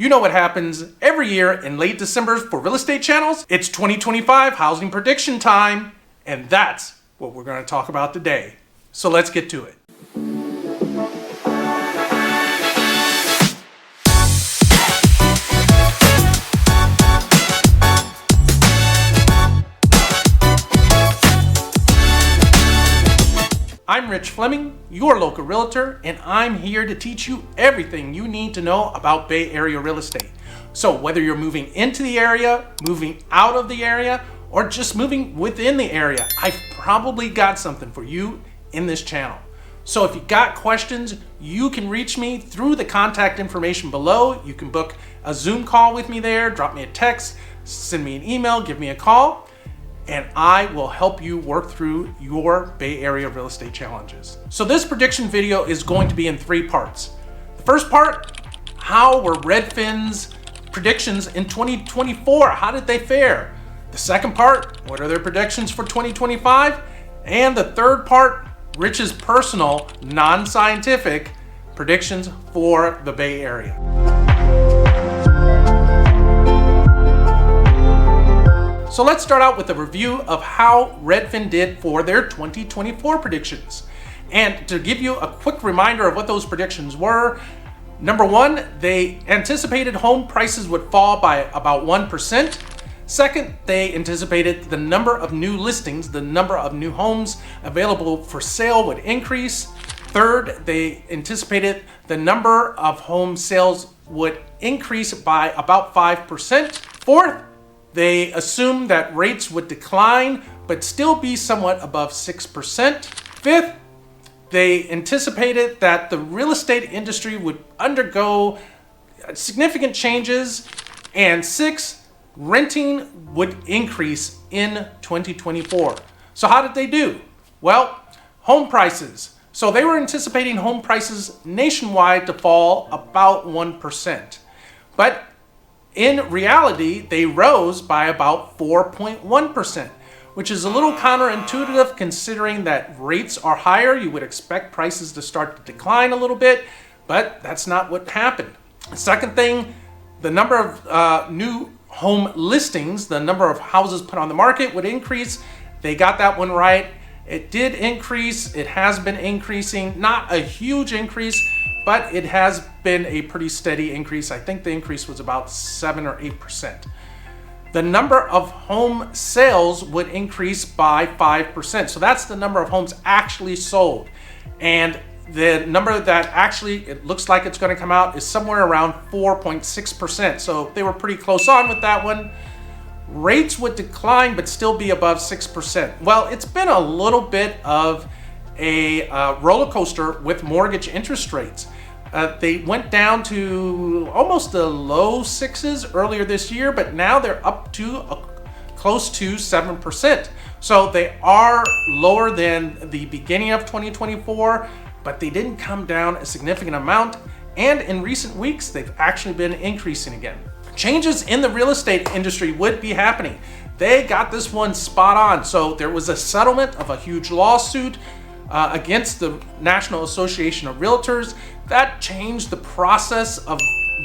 You know what happens every year in late December for real estate channels? It's 2025 housing prediction time, and that's what we're going to talk about today. So let's get to it. I'm Rich Fleming, your local realtor, and I'm here to teach you everything you need to know about Bay Area real estate. So whether you're moving into the area, moving out of the area, or just moving within the area, I've probably got something for you in this channel. So if you got questions, you can reach me through the contact information below. You can book a Zoom call with me there, drop me a text, send me an email, give me a call, and I will help you work through your Bay Area real estate challenges. So this prediction video is going to be in 3 parts. The first part, how were Redfin's predictions in 2024? How did they fare? The second part, what are their predictions for 2025? And the third part, Rich's personal, non-scientific predictions for the Bay Area. So let's start out with a review of how Redfin did for their 2024 predictions. And to give you a quick reminder of what those predictions were, number 1, they anticipated home prices would fall by about 1%. Second, they anticipated the number of new listings, the number of new homes available for sale would increase. Third, they anticipated the number of home sales would increase by about 5%. Fourth, they assumed that rates would decline, but still be somewhat above 6%. Fifth, they anticipated that the real estate industry would undergo significant changes. And sixth, renting would increase in 2024. So how did they do? Well, home prices. So they were anticipating home prices nationwide to fall about 1%. But in reality, they rose by about 4.1%, which is a little counterintuitive considering that rates are higher. You would expect prices to start to decline a little bit, but that's not what happened. Second thing, the number of new home listings, the number of houses put on the market would increase. They got that one right. It did increase. It has been increasing, not a huge increase, but it has been a pretty steady increase. I think the increase was about 7 or 8%. The number of home sales would increase by 5%. So that's the number of homes actually sold. And the number that actually it looks like it's going to come out is somewhere around 4.6%. So they were pretty close on with that one. Rates would decline but still be above 6%. Well, it's been a little bit of a roller coaster with mortgage interest rates. They went down to almost the low 6s earlier this year, but now they're up to close to 7%. So they are lower than the beginning of 2024, but they didn't come down a significant amount. And in recent weeks, they've actually been increasing again. Changes in the real estate industry would be happening. They got this one spot on. So there was a settlement of a huge lawsuit against the National Association of Realtors. That changed the process of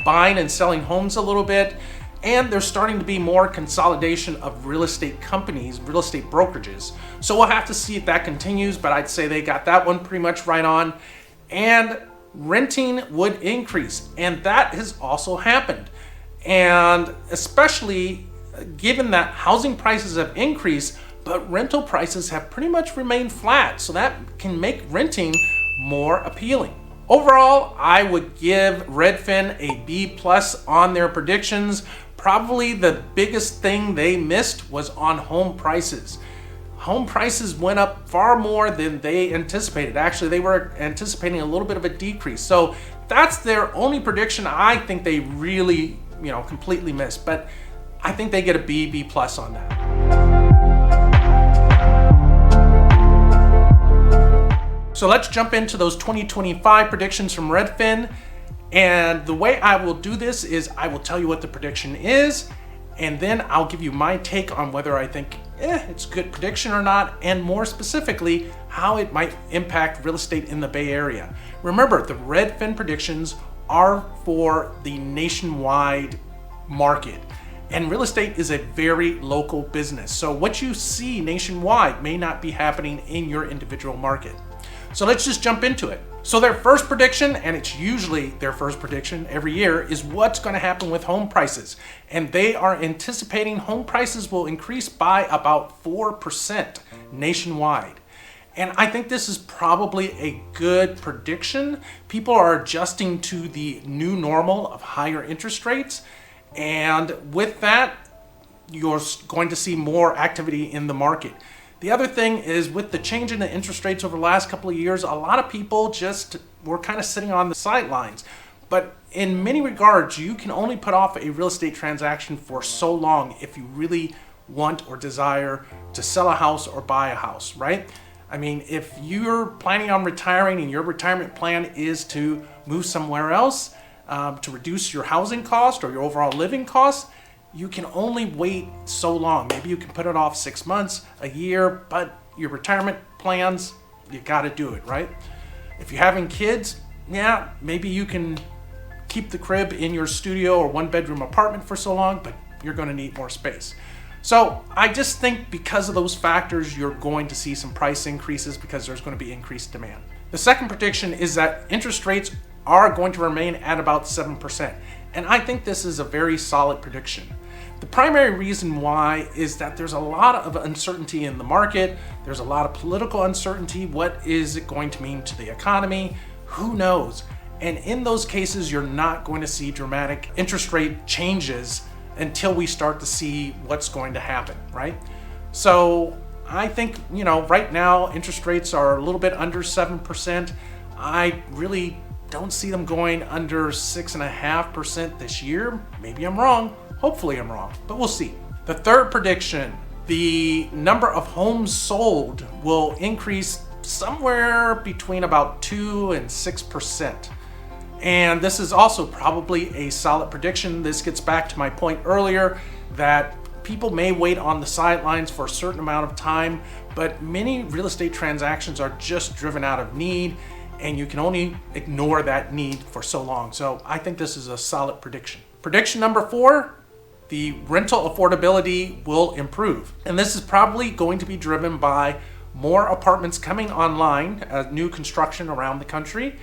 buying and selling homes a little bit, and there's starting to be more consolidation of real estate companies, real estate brokerages. So we'll have to see if that continues, but I'd say they got that one pretty much right on. And renting would increase, and that has also happened. And especially given that housing prices have increased, but rental prices have pretty much remained flat, so that can make renting more appealing. Overall, I would give Redfin a B+ on their predictions. Probably the biggest thing they missed was on home prices. Home prices went up far more than they anticipated. Actually, they were anticipating a little bit of a decrease. So that's their only prediction. I think they really, completely missed, but I think they get a B+ on that. So let's jump into those 2025 predictions from Redfin. And the way I will do this is I will tell you what the prediction is, and then I'll give you my take on whether I think it's a good prediction or not, and more specifically, how it might impact real estate in the Bay Area. Remember, the Redfin predictions are for the nationwide market. And real estate is a very local business. So what you see nationwide may not be happening in your individual market. So let's just jump into it. So their first prediction, and it's usually their first prediction every year, is what's going to happen with home prices. And they are anticipating home prices will increase by about 4% nationwide. And I think this is probably a good prediction. People are adjusting to the new normal of higher interest rates. And with that, you're going to see more activity in the market. The other thing is, with the change in the interest rates over the last couple of years, a lot of people just were kind of sitting on the sidelines. But in many regards, you can only put off a real estate transaction for so long if you really want or desire to sell a house or buy a house, right? I mean, if you're planning on retiring and your retirement plan is to move somewhere else to reduce your housing cost or your overall living costs, you can only wait so long. Maybe you can put it off 6 months, a year, but your retirement plans, you got to do it, right? If you're having kids, yeah, maybe you can keep the crib in your studio or one-bedroom apartment for so long, but you're going to need more space. So I just think because of those factors, you're going to see some price increases because there's going to be increased demand. The second prediction is that interest rates are going to remain at about 7%. And I think this is a very solid prediction. The primary reason why is that there's a lot of uncertainty in the market. There's a lot of political uncertainty. What is it going to mean to the economy? Who knows? And in those cases, you're not going to see dramatic interest rate changes until we start to see what's going to happen, right? So I think, right now interest rates are a little bit under 7%. I really don't see them going under 6.5% this year. Maybe I'm wrong. Hopefully I'm wrong, but we'll see. The third prediction, the number of homes sold will increase somewhere between about 2 and 6%. And this is also probably a solid prediction. This gets back to my point earlier that people may wait on the sidelines for a certain amount of time, but many real estate transactions are just driven out of need, and you can only ignore that need for so long. So I think this is a solid prediction. Prediction number 4, the rental affordability will improve. And this is probably going to be driven by more apartments coming online, new construction around the country,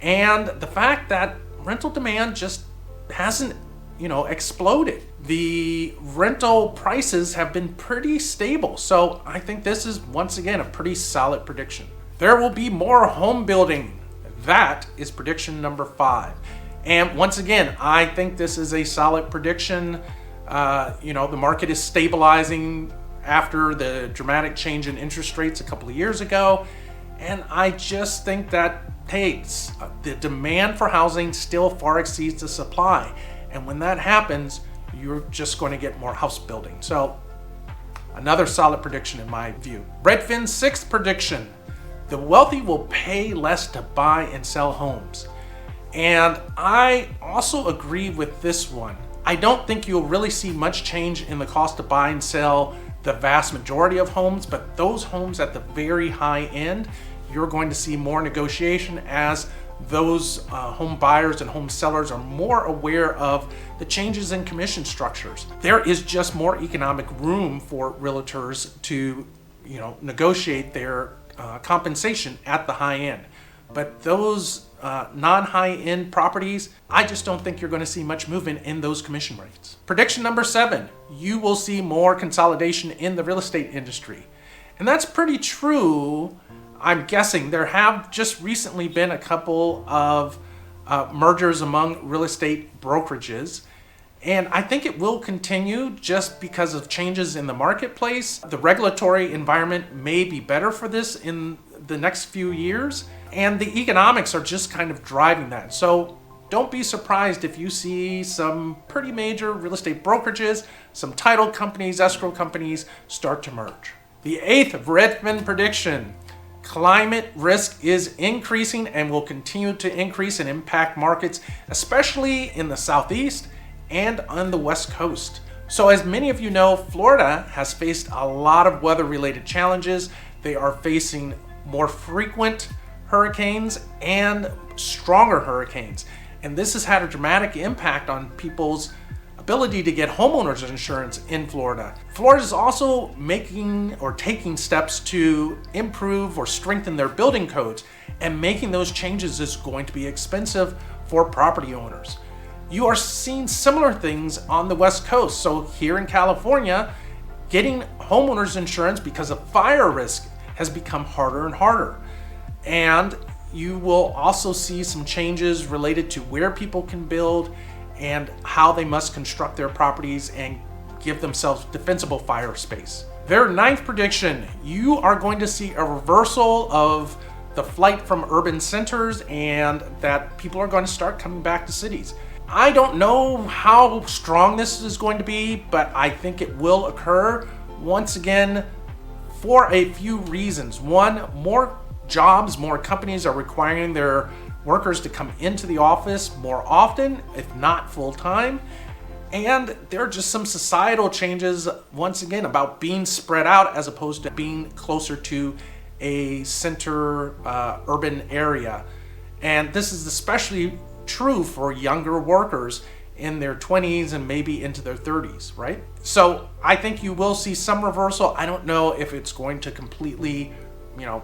and the fact that rental demand just hasn't, exploded. The rental prices have been pretty stable. So I think this is, once again, a pretty solid prediction. There will be more home building. That is prediction number 5. And once again, I think this is a solid prediction. The market is stabilizing after the dramatic change in interest rates a couple of years ago. And I just think that, the demand for housing still far exceeds the supply. And when that happens, you're just going to get more house building. So another solid prediction in my view. Redfin's 6th prediction, the wealthy will pay less to buy and sell homes. And I also agree with this one. I don't think you'll really see much change in the cost to buy and sell the vast majority of homes, but those homes at the very high end, you're going to see more negotiation as those home buyers and home sellers are more aware of the changes in commission structures. There is just more economic room for realtors to, negotiate their compensation at the high end. But those non-high end properties, I just don't think you're going to see much movement in those commission rates. Prediction number 7, you will see more consolidation in the real estate industry. And that's pretty true. I'm guessing there have just recently been a couple of mergers among real estate brokerages. And I think it will continue just because of changes in the marketplace. The regulatory environment may be better for this in the next few years. And the economics are just kind of driving that. So don't be surprised if you see some pretty major real estate brokerages, some title companies, escrow companies start to merge. The 8th Redfin prediction. Climate risk is increasing and will continue to increase and impact markets, especially in the Southeast and on the West Coast. So as many of you know, Florida has faced a lot of weather-related challenges. They are facing more frequent hurricanes and stronger hurricanes. And this has had a dramatic impact on people's ability to get homeowners insurance in Florida. Florida is also making or taking steps to improve or strengthen their building codes, and making those changes is going to be expensive for property owners. You are seeing similar things on the West Coast. So here in California, getting homeowners insurance because of fire risk has become harder and harder. And you will also see some changes related to where people can build and how they must construct their properties and give themselves defensible fire space. Their ninth prediction, you are going to see a reversal of the flight from urban centers, and that people are going to start coming back to cities. I don't know how strong this is going to be, but I think it will occur once again for a few reasons. One, more jobs, more companies are requiring their workers to come into the office more often, if not full time. And there are just some societal changes, once again, about being spread out as opposed to being closer to a center urban area. And this is especially true for younger workers in their 20s and maybe into their 30s, right? So I think you will see some reversal. I don't know if it's going to completely,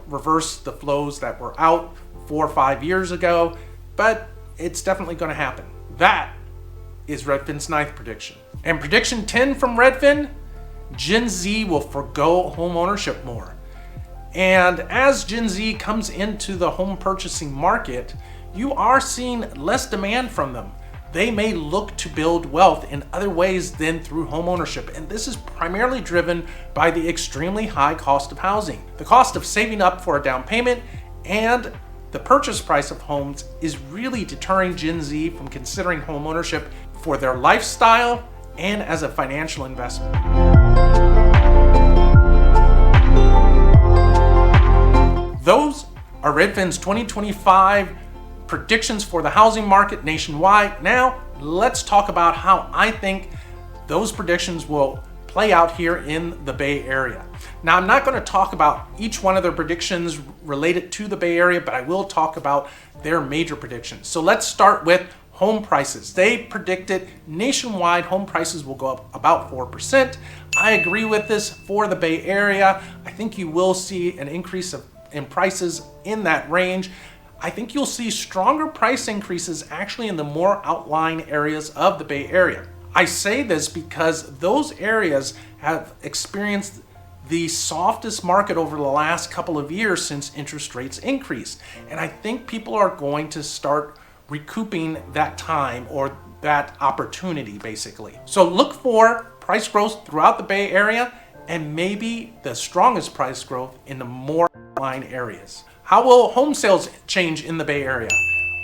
reverse the flows that were out 4 or 5 years ago, but it's definitely going to happen. That is Redfin's ninth prediction. And prediction 10 from Redfin, Gen Z will forgo home ownership more. And as Gen Z comes into the home purchasing market, you are seeing less demand from them. They may look to build wealth in other ways than through home ownership. And this is primarily driven by the extremely high cost of housing. The cost of saving up for a down payment and the purchase price of homes is really deterring Gen Z from considering home ownership for their lifestyle and as a financial investment. Those are Redfin's 2025 predictions for the housing market nationwide. Now, let's talk about how I think those predictions will play out here in the Bay Area. Now, I'm not going to talk about each one of their predictions related to the Bay Area, but I will talk about their major predictions. So let's start with home prices. They predicted nationwide home prices will go up about 4%. I agree with this for the Bay Area. I think you will see an increase in prices in that range. I think you'll see stronger price increases actually in the more outlying areas of the Bay Area. I say this because those areas have experienced the softest market over the last couple of years since interest rates increased. And I think people are going to start recouping that time or that opportunity, basically. So look for price growth throughout the Bay Area and maybe the strongest price growth in the more outlying areas. How will home sales change in the Bay Area?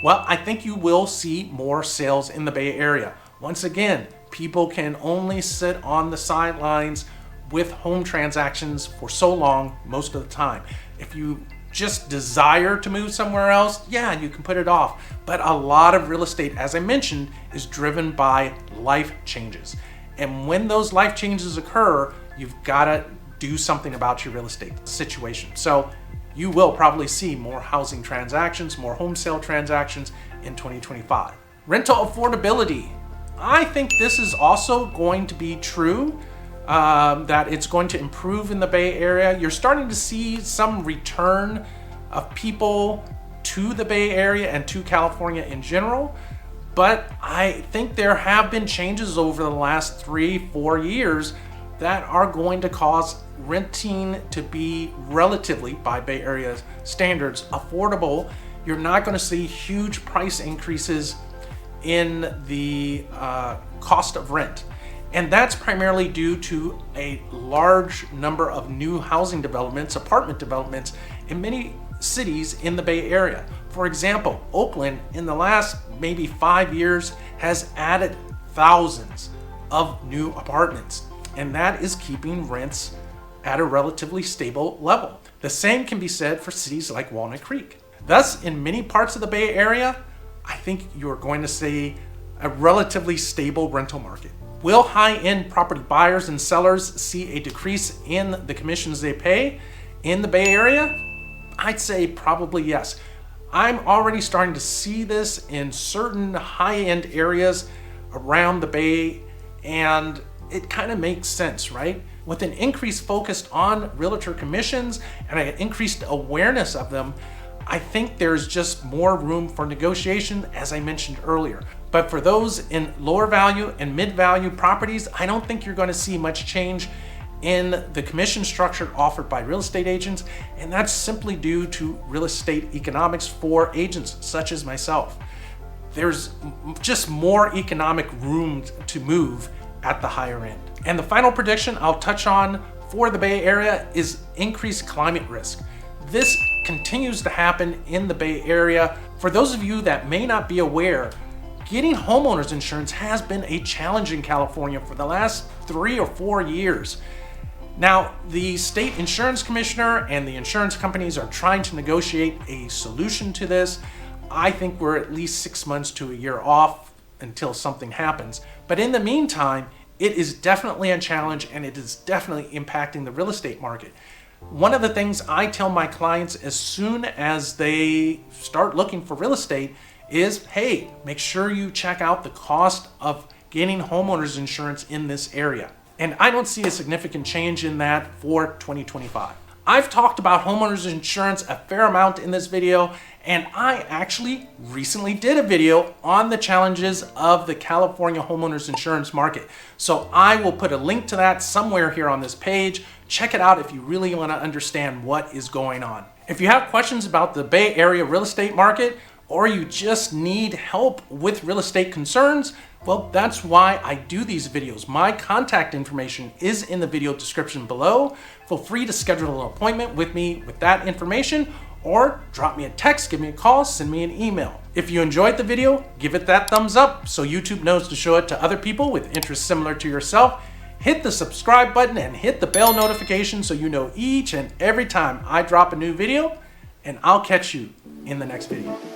Well, I think you will see more sales in the Bay Area. Once again, people can only sit on the sidelines with home transactions for so long most of the time. If you just desire to move somewhere else, yeah, you can put it off. But a lot of real estate, as I mentioned, is driven by life changes. And when those life changes occur, you've got to do something about your real estate situation. So you will probably see more housing transactions, more home sale transactions in 2025. Rental affordability. I think this is also going to be true, that it's going to improve in the Bay Area. You're starting to see some return of people to the Bay Area and to California in general. But I think there have been changes over the last 3-4 years that are going to cause renting to be relatively, by Bay Area standards, affordable. You're not going to see huge price increases in the cost of rent. And that's primarily due to a large number of new housing developments, apartment developments in many cities in the Bay Area. For example, Oakland in the last maybe 5 years has added thousands of new apartments, and that is keeping rents at a relatively stable level. The same can be said for cities like Walnut Creek. Thus, in many parts of the Bay Area, I think you're going to see a relatively stable rental market. Will high-end property buyers and sellers see a decrease in the commissions they pay in the Bay Area? I'd say probably yes. I'm already starting to see this in certain high-end areas around the Bay, and it kind of makes sense, right? With an increased focus on realtor commissions and an increased awareness of them, I think there's just more room for negotiation, as I mentioned earlier. But for those in lower value and mid-value properties, I don't think you're going to see much change in the commission structure offered by real estate agents, and that's simply due to real estate economics for agents such as myself. There's just more economic room to move at the higher end. And the final prediction I'll touch on for the Bay Area is increased climate risk. This continues to happen in the Bay Area. For those of you that may not be aware, getting homeowners insurance has been a challenge in California for the last 3 or 4 years. Now, the state insurance commissioner and the insurance companies are trying to negotiate a solution to this. I think we're at least 6 months to a year off until something happens. But in the meantime, it is definitely a challenge, and it is definitely impacting the real estate market. One of the things I tell my clients as soon as they start looking for real estate is, hey, make sure you check out the cost of getting homeowners insurance in this area. And I don't see a significant change in that for 2025. I've talked about homeowners insurance a fair amount in this video, and I actually recently did a video on the challenges of the California homeowners insurance market. So I will put a link to that somewhere here on this page. Check it out if you really want to understand what is going on. If you have questions about the Bay Area real estate market, or you just need help with real estate concerns, well, that's why I do these videos. My contact information is in the video description below. Feel free to schedule an appointment with me with that information, or drop me a text, give me a call, send me an email. If you enjoyed the video, give it that thumbs up so YouTube knows to show it to other people with interests similar to yourself. Hit the subscribe button and hit the bell notification so you know each and every time I drop a new video, and I'll catch you in the next video.